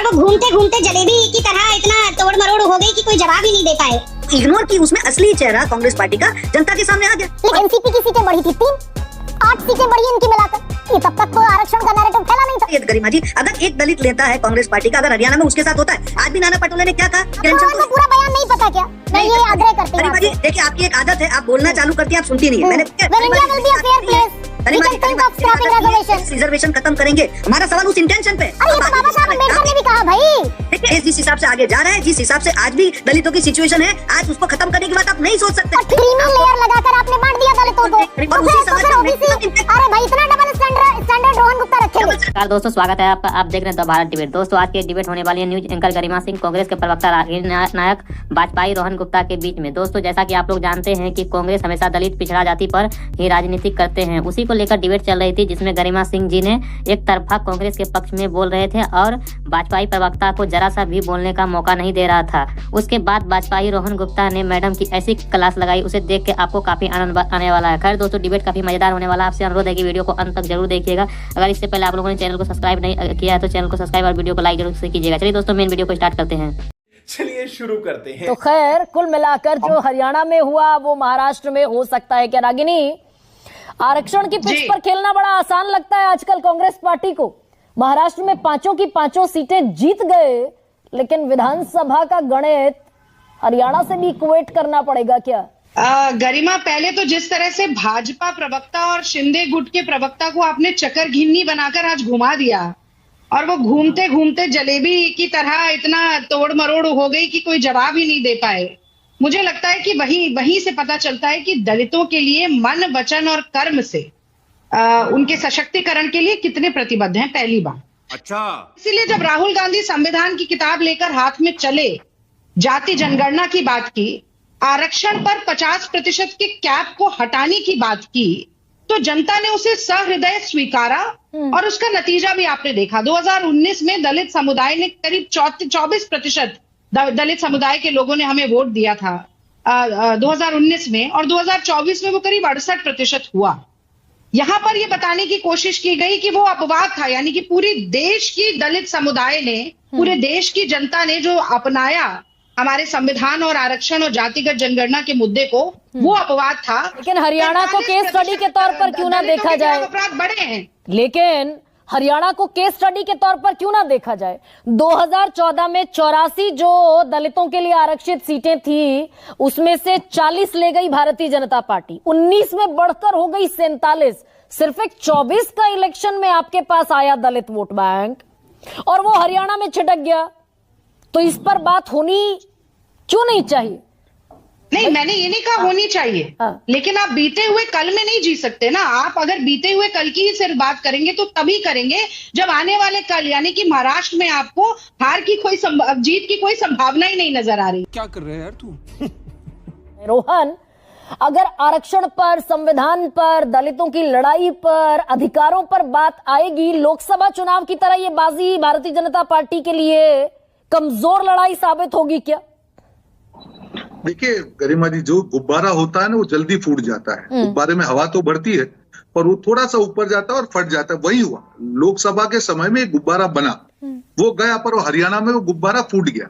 और वो घूमते घूमते जलेबी की तरह इतना तोड़ मरोड़ हो गई कि कोई जवाब ही नहीं दे पाए। इग्नोर की उसमें असली चेहरा कांग्रेस पार्टी का जनता के सामने आ गया। एनसीपी की सीटें बढ़ी थी 8 सीटें बढ़ी इनकी मिलाकर। ये तब तक तो आरक्षण का नैरेटिव फैला नहीं था। ये गरिमा जी, अगर एक दलित लेता है कांग्रेस पार्टी का, अगर हरियाणा में उसके साथ होता है, आज भी नाना पटोले ने क्या कहा? आपको पूरा बयान नहीं पता क्या? मैं ये आग्रह करती हूँ। गरिमा जी देखिए, आपकी एक आदत है, आप बोलना चालू करती हैं, आप सुनती नहीं है। रिजर्वेशन खत्म करेंगे, हमारा सवाल उस इंटेंशन पे। अरे ये तो बाबा साहब अम्बेडकर ने भी कहा भाई। देखिए जिस हिसाब से आगे जा रहा है, जिस हिसाब से आज भी दलितों की सिचुएशन है, आज उसको खत्म करने की बात आप नहीं सोच सकते। क्रीमी लेयर लगाकर आपने बांट दिया दलितों को। अरे भाई इतना डबल स्टैंडर्ड रोहन गुप्ता रखे। नमस्कार दोस्तों, स्वागत है आप देख रहे हैं द भारत डिबेट। दोस्तों आज की डिबेट होने वाली है न्यूज एंकर गरिमा सिंह, कांग्रेस के प्रवक्ता राजनीति नायक वाजपेयी रोहन गुप्ता के बीच में। दोस्तों जैसा कि आप लोग जानते हैं कि कांग्रेस हमेशा दलित पिछड़ा जाति पर ही राजनीति करते हैं, उसी को लेकर डिबेट चल रही थी, जिसमें गरिमा सिंह जी ने एक तरफा कांग्रेस के पक्ष में बोल रहे थे और वाजपेयी प्रवक्ता को जरा सा भी बोलने का मौका नहीं दे रहा था। उसके बाद वाजपेयी रोहन गुप्ता ने मैडम की ऐसी क्लास लगाई, उसे देख के आपको काफी आनंद आने वाला है। खैर दोस्तों, डिबेट काफी मजेदार होने वाला है। आपसे अनुरोध है कि वीडियो को अंत तक जरूर देखिएगा। अगर इससे पहले आप लोगों ने चैनल को सब्सक्राइब नहीं किया है तो चैनल को सब्सक्राइब और वीडियो को लाइक जरूर से कीजिएगा। चलिए दोस्तों, मेन वीडियो को स्टार्ट करते हैं। चलिए शुरू करते हैं। तो खैर कुल मिलाकर जो हरियाणा में हुआ वो महाराष्ट्र में हो सकता है क्या रागिनी? आरक्षण की पिच पर खेलना बड़ा आसान लगता है आजकल कांग्रेस पार्टी को। महाराष्ट्र में 5 की 5 सीटें जीत गए, लेकिन विधानसभा का गणित हरियाणा से भी इक्वेट करना पड़ेगा क्या? गरिमा, पहले तो जिस तरह से भाजपा प्रवक्ता और शिंदे गुट के प्रवक्ता को आपने चक्कर घिन्नी बनाकर आज घुमा दिया और वो घूमते घूमते जलेबी की तरह इतना तोड़ मरोड़ हो गई कि कोई जवाब ही नहीं दे पाए। मुझे लगता है कि वहीं से पता चलता है कि दलितों के लिए मन, वचन और कर्म से उनके सशक्तिकरण के लिए कितने प्रतिबद्ध हैं, पहली बात। अच्छा, इसीलिए जब राहुल गांधी संविधान की किताब लेकर हाथ में चले, जाति जनगणना की बात की, आरक्षण पर 50% के कैप को हटाने की बात की, तो जनता ने उसे सहृदय स्वीकारा और उसका नतीजा भी आपने देखा। 2019 में दलित समुदाय ने करीब 24% दलित समुदाय के लोगों ने हमें वोट दिया था 2019 में, और 2024 में वो करीब 68% हुआ। यहां पर ये बताने की कोशिश की गई कि वो अपवाद था, यानी कि पूरी देश की दलित समुदाय ने, पूरे देश की जनता ने जो अपनाया हमारे संविधान और आरक्षण और जातिगत जनगणना के मुद्दे को, वो अपवाद था। लेकिन हरियाणा को केस स्टडी के तौर पर क्यों ना देखा जाए? अपराध बढ़े हैं, लेकिन हरियाणा को केस स्टडी के तौर पर क्यों ना देखा जाए? 2014 में 84 जो दलितों के लिए आरक्षित सीटें थी, उसमें से 40 ले गई भारतीय जनता पार्टी, 19 में बढ़कर हो गई 47। सिर्फ एक 24 का इलेक्शन में आपके पास आया दलित वोट बैंक और वो हरियाणा में छिटक गया। तो इस पर बात होनी क्यों नहीं चाहिए? नहीं, मैंने ये नहीं कहा होनी चाहिए, लेकिन आप बीते हुए कल में नहीं जी सकते ना। आप अगर बीते हुए कल की ही सिर्फ बात करेंगे तो तभी करेंगे जब आने वाले कल, यानी कि महाराष्ट्र में आपको हार की कोई जीत की कोई संभावना ही नहीं नजर आ रही। क्या कर रहे हैं यार तू? रोहन, अगर आरक्षण पर, संविधान पर, दलितों की लड़ाई पर, अधिकारों पर बात आएगी, लोकसभा चुनाव की तरह ये बाजी भारतीय जनता पार्टी के लिए कमजोर लड़ाई साबित होगी क्या? देखिए गरिमा जी, जो गुब्बारा होता है ना वो जल्दी फूट जाता है। गुब्बारे में हवा तो बढ़ती है पर वो थोड़ा सा ऊपर जाता है और फट जाता है। वही हुआ लोकसभा के समय में, एक गुब्बारा बना, वो गया, पर वो हरियाणा में वो गुब्बारा फूट गया।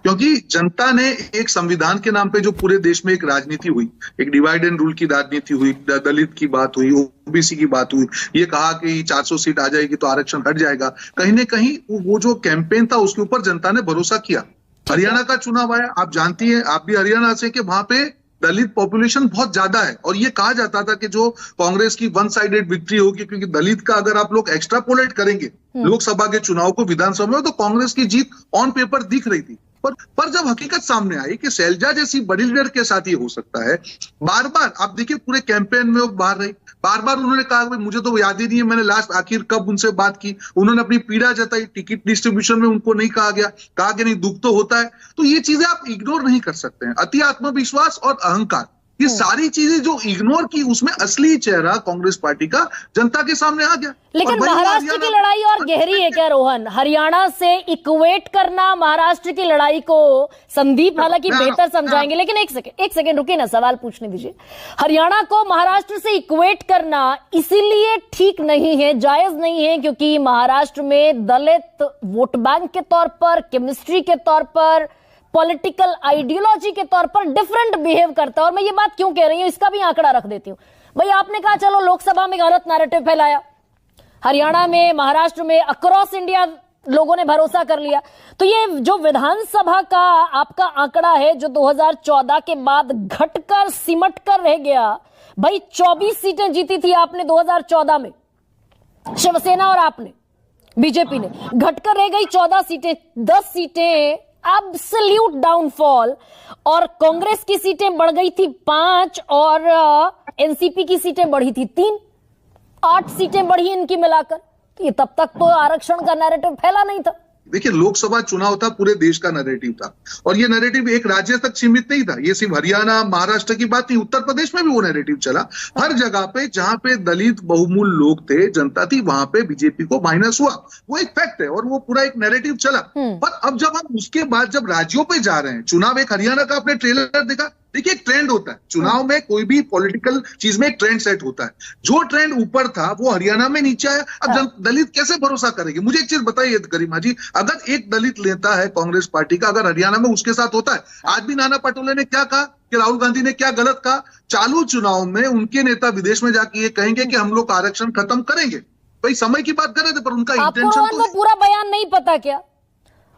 क्योंकि जनता ने एक संविधान के नाम पे जो पूरे देश में एक राजनीति हुई, एक डिवाइड एंड रूल की राजनीति हुई, दलित की बात हुई, ओबीसी की बात हुई, ये कहा कि 400 सीट आ जाएगी तो आरक्षण हट जाएगा, कहीं ना कहीं वो जो कैंपेन था उसके ऊपर जनता ने भरोसा किया। हरियाणा का चुनाव आया, आप जानती हैं, आप भी हरियाणा से, कि वहां पे दलित पॉपुलेशन बहुत ज्यादा है और ये कहा जाता था कि जो कांग्रेस की वन साइडेड विक्ट्री होगी, क्योंकि दलित का अगर आप लोग एक्स्ट्रापोलेट करेंगे लोकसभा के चुनाव को विधानसभा में, तो कांग्रेस की जीत ऑन पेपर दिख रही थी। पर जब हकीकत सामने आई कि शैलजा जैसी बड़ी लीडर के साथ ये हो सकता है, बार बार आप देखिए पूरे कैंपेन में वो बाहर रही, बार बार उन्होंने कहा, मुझे तो याद ही नहीं है मैंने लास्ट आखिर कब उनसे बात की। उन्होंने अपनी पीड़ा जताई, टिकट डिस्ट्रीब्यूशन में उनको नहीं कहा गया, कहा कि नहीं दुख तो होता है। तो ये चीजें आप इग्नोर नहीं कर सकते हैं। अति आत्मविश्वास और अहंकार ये सारी चीजें जो इग्नोर की, उसमें असली चेहरा कांग्रेस पार्टी का जनता के सामने आ गया। लेकिन महाराष्ट्र की लड़ाई और गहरी है क्या रोहन? हरियाणा से इक्वेट करना महाराष्ट्र की लड़ाई को, संदीप हालांकि बेहतर समझाएंगे, लेकिन एक सेकंड रुकिए ना, सवाल पूछने दीजिए। हरियाणा को महाराष्ट्र से इक्वेट करना इसीलिए ठीक नहीं है, जायज नहीं है, क्योंकि महाराष्ट्र में दलित वोट बैंक के तौर पर, केमिस्ट्री के तौर पर, पॉलिटिकल आइडियोलॉजी के तौर पर डिफरेंट बिहेव करता है। और मैं ये बात क्यों कह रही हूं, इसका भी आंकड़ा रख देती हूं। भाई आपने कहा चलो लोकसभा में गलत नैरेटिव फैलाया, हरियाणा में, महाराष्ट्र में, अक्रॉस इंडिया लोगों ने भरोसा कर लिया, तो ये जो विधानसभा का आपका आंकड़ा है जो 2014 के बाद घटकर सिमट कर रह गया, भाई 24 सीटें जीती थी आपने 2014 में, शिवसेना और आपने, बीजेपी ने, घटकर रह गई 14 सीटें, 10 सीटें एब्सोल्यूट डाउनफॉल, और कांग्रेस की सीटें बढ़ गई थी 5 और एनसीपी की सीटें बढ़ी थी 3, 8 सीटें बढ़ी इनकी मिलाकर। तो ये तब तक तो आरक्षण का नैरेटिव फैला नहीं था। देखिए, लोकसभा चुनाव था, पूरे देश का नैरेटिव था, और ये नैरेटिव एक राज्य तक सीमित नहीं था। ये सिर्फ हरियाणा, महाराष्ट्र की बात नहीं, उत्तर प्रदेश में भी वो नैरेटिव चला। हर जगह पे जहां पे दलित बहुमूल्य लोग थे, जनता थी, वहां पे बीजेपी को माइनस हुआ, वो एक फैक्ट है, और वो पूरा एक नैरेटिव चला। पर अब जब हम उसके बाद जब राज्यों पे जा रहे हैं, चुनाव, एक हरियाणा का आपने ट्रेलर देखा, देखिए एक ट्रेंड होता है चुनाव में, कोई भी पॉलिटिकल चीज में एक ट्रेंड सेट होता है। जो ट्रेंड ऊपर था वो हरियाणा में नीचे आया। अब दलित कैसे भरोसा करेंगे? मुझे एक चीज बताइए गरिमा जी, अगर एक दलित नेता है कांग्रेस पार्टी का, अगर हरियाणा में उसके साथ होता है, आज भी नाना पटोले ने क्या कहा कि राहुल गांधी ने क्या गलत कहा, चालू चुनाव में उनके नेता विदेश में जाके ये कहेंगे कि हम लोग आरक्षण खत्म करेंगे। भाई समय की बात कर रहे थे, पर उनका इंटेंशन तो पूरा बयान नहीं पता क्या?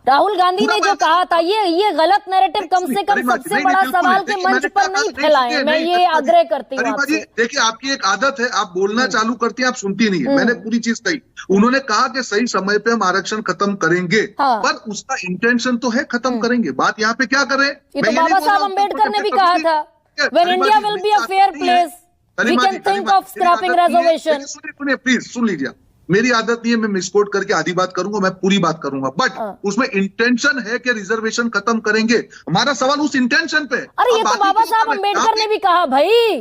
राहुल गांधी ने जो कहा था, ये गलत नैरेटिव कम से कम सबसे बड़ा सवाल के मंच पर नहीं फैलाएं, मैं ये आग्रह करती हूँ आपसे। देखिए, आपकी एक आदत है, आप बोलना चालू करती हैं, आप सुनती नहीं है। मैंने पूरी चीज कही, उन्होंने कहा कि सही समय पे हम आरक्षण खत्म करेंगे, पर उसका इंटेंशन तो है खत्म करेंगे। बात यहाँ पे क्या करें, ये तो बाबा साहब अम्बेडकर ने भी कहा था, when India will be a fair place we can think of scrapping reservation. सुनिए प्लीज, सुन लीजिए। मेरी आदत नहीं है मैं मिसकोट करके आधी बात करूंगा, मैं पूरी बात करूंगा, बट उसमें इंटेंशन है कि रिजर्वेशन खत्म करेंगे। हमारा सवाल उस इंटेंशन पे। अरे ये तो बाबा साहब अम्बेडकर ने भी कहा भाई,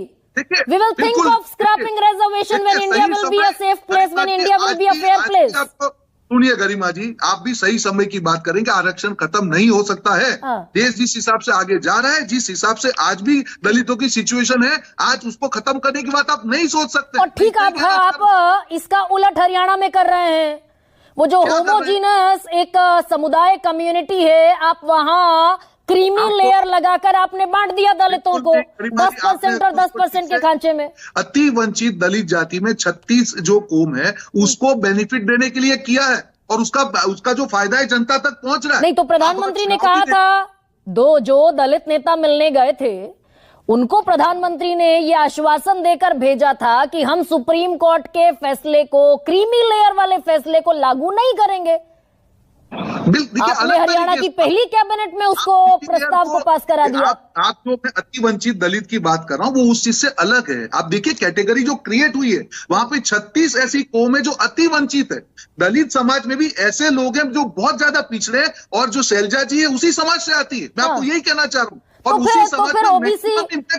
we will think of scrapping reservation when India will be a safe place, when India will be a fair place। सुनिए गरिमा जी, आप भी सही समय की बात करेंगे, आरक्षण खत्म नहीं हो सकता है। देश जिस हिसाब से आगे जा रहा है, जिस हिसाब से आज भी दलितों की सिचुएशन है, आज उसको खत्म करने की बात आप नहीं सोच सकते। और ठीक है, आप इसका उलट हरियाणा में कर रहे हैं। वो जो होमोजीनस एक समुदाय कम्युनिटी है, आप वहां क्रीमी लेयर लगाकर आपने बांट दिया दलितों को 10% और 10% के खांचे में। अति वंचित दलित जाति में 36 जो कौम है, उसको बेनिफिट देने के लिए किया है, और उसका जो फायदा है जनता तक पहुंच रहा है। नहीं तो प्रधानमंत्री ने कहा था, जो दलित नेता मिलने गए थे उनको प्रधानमंत्री ने ये आश्वासन देकर भेजा था कि हम सुप्रीम कोर्ट के फैसले को, क्रीमी लेयर वाले फैसले को लागू नहीं करेंगे। आपने हरियाणा की पहली कैबिनेट में उसको प्रस्ताव को पास करा दिया। आप जो मैं अति वंचित दलित की बात कर रहा हूं, वो उस चीज से अलग है। आप देखिए कैटेगरी जो क्रिएट हुई है, वहां पे 36 ऐसी कौम है जो अति वंचित है। दलित समाज में भी ऐसे लोग हैं जो बहुत ज्यादा पिछड़े हैं, और जो शैलजा जी है उसी समाज से आती है। मैं आपको यही कहना चाह रहा हूँ। तो फिर ओबीसी,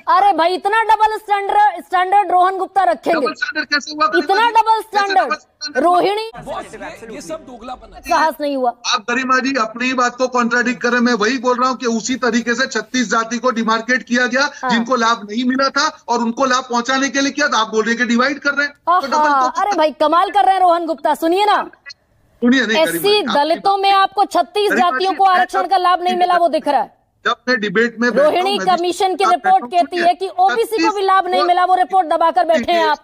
अरे भाई इतना डबल स्टैंडर्ड रोहन गुप्ता रखेंगे? कैसे हुआ? इतना डबल स्टैंडर्ड रोहिणी, ये सब दोगलापन है। साहस नहीं हुआ। आप गरिमा जी अपनी ही बात को कॉन्ट्राडिक्ट कर रहे हैं। मैं वही बोल रहा हूँ कि उसी तरीके से 36 जाति को डिमार्केट किया गया, जिनको लाभ नहीं मिला था, और उनको लाभ पहुंचाने के लिए किया था। आप बोल रहे हैं कि डिवाइड कर रहे हैं। अरे भाई कमाल कर रहे हैं रोहन गुप्ता, सुनिए ना। सुनिए, एससी दलितों में आपको 36 जातियों को आरक्षण का लाभ नहीं मिला, वो दिख रहा है। जब मैं डिबेट में रोहिणी कमीशन की रिपोर्ट कहती है कि ओबीसी को भी लाभ नहीं मिला, वो रिपोर्ट दबाकर बैठे हैं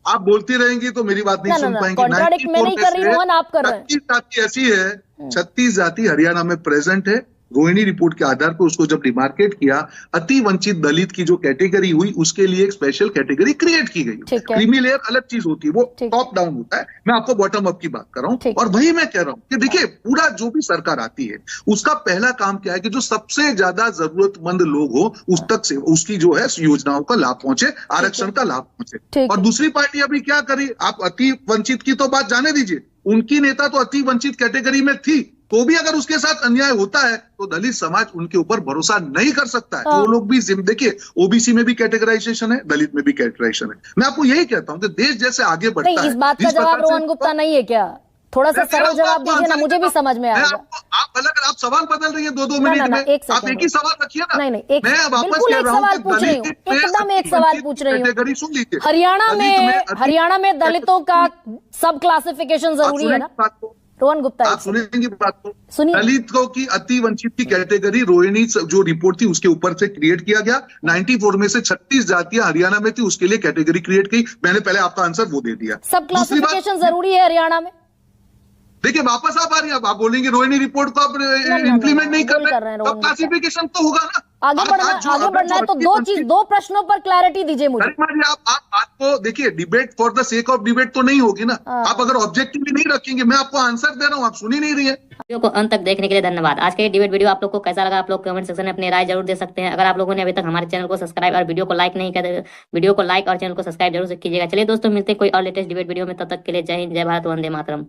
आप बोलती रहेंगी तो मेरी बात नहीं सुन पाएंगी। कॉन्ट्राडिक्ट मैं नहीं कर रही रोहन, आप कर रहे हैं। 36 जाति ऐसी है, 36 जाति हरियाणा में प्रेजेंट है। रोहिणी रिपोर्ट के आधार पर उसको जब डिमार्केट किया, अति वंचित दलित की जो कैटेगरी हुई, उसके लिए एक स्पेशल कैटेगरी क्रिएट की गई। क्रीमी लेयर अलग चीज होती है, वो टॉप डाउन होता है। मैं आपको बॉटम अप की बात कर रहा हूं, और वही मैं कह रहा हूं कि देखिए, पूरा जो भी सरकार आती है, उसका पहला काम क्या है कि जो सबसे ज्यादा जरूरतमंद लोग हो, उस तक से उसकी जो है योजनाओं का लाभ पहुंचे, आरक्षण का लाभ पहुंचे। और दूसरी पार्टी अभी क्या करी, आप अति वंचित की तो बात जाने दीजिए, उनकी नेता तो अति वंचित कैटेगरी में थी, तो भी अगर उसके साथ अन्याय होता है तो दलित समाज उनके ऊपर भरोसा नहीं कर सकता है। वो लोग भी देखिए, ओबीसी में भी कैटेगराइजेशन है, दलित में भी कैटेगराइजेशन है। मैं आपको यही कहता हूँ कि देश जैसे आगे बढ़ता है, इस बात का जवाब रोहन गुप्ता नहीं है क्या? थोड़ा सा सरल जवाब दीजिए ना, मुझे भी समझ में आएगा। आप अलग, आप सवाल बदल रही है 2-2 मिनट में, आप एक ही सवाल रखिए ना। नहीं, मैं वापस कह रहा हूँ पूछ रही हूँ, एकदम एक सवाल पूछ रही हूँ। सुन लीजिए, हरियाणा में दलितों का सब क्लासिफिकेशन जरूरी है ना रोहन गुप्ता? आप सुनेंगे बात को। सुनिए। दलितों की अति वंचित की कैटेगरी रोहिणी जो रिपोर्ट थी उसके ऊपर से क्रिएट किया गया। 94 में से 36 जातियां हरियाणा में थी, उसके लिए कैटेगरी क्रिएट की। मैंने पहले आपका आंसर वो दे दिया। सब क्लासिफिकेशन जरूरी है हरियाणा में? देखिए वापस आप आ रही है, आप बोलेंगे रोहिणी रिपोर्ट को आप इम्प्लीमेंट नहीं कर रहे हैं, तब क्लासिफिकेशन तो होगा ना। आगे बढ़ना है तो दो प्रश्नों पर क्लैरिटी दीजिए मुझे। आप आपको देखिए, debate for the sake of debate तो नहीं होगी ना। आप अगर ऑब्जेक्टिवली नहीं रखेंगे, मैं आपको आंसर दे रहा हूँ, आप सुन ही नहीं रही है। वीडियो को अंत तक देखने के लिए धन्यवाद। आज का ये डिबेट वीडियो आप लोग को कैसा लगा, आप लोग कमेंट सेक्शन में अपनी राय जरूर दे सकते हैं। अगर आप लोगों ने अभी तक हमारे चैनल को सब्सक्राइब और वीडियो को लाइक नहीं किया, वीडियो को लाइक और चैनल को सब्सक्राइब जरूर कीजिएगा। चलिए दोस्तों, मिलते हैं कोई और लेटेस्ट डिबेट वीडियो में, तब तक के लिए जय हिंद, जय भारत, वंदे मातरम।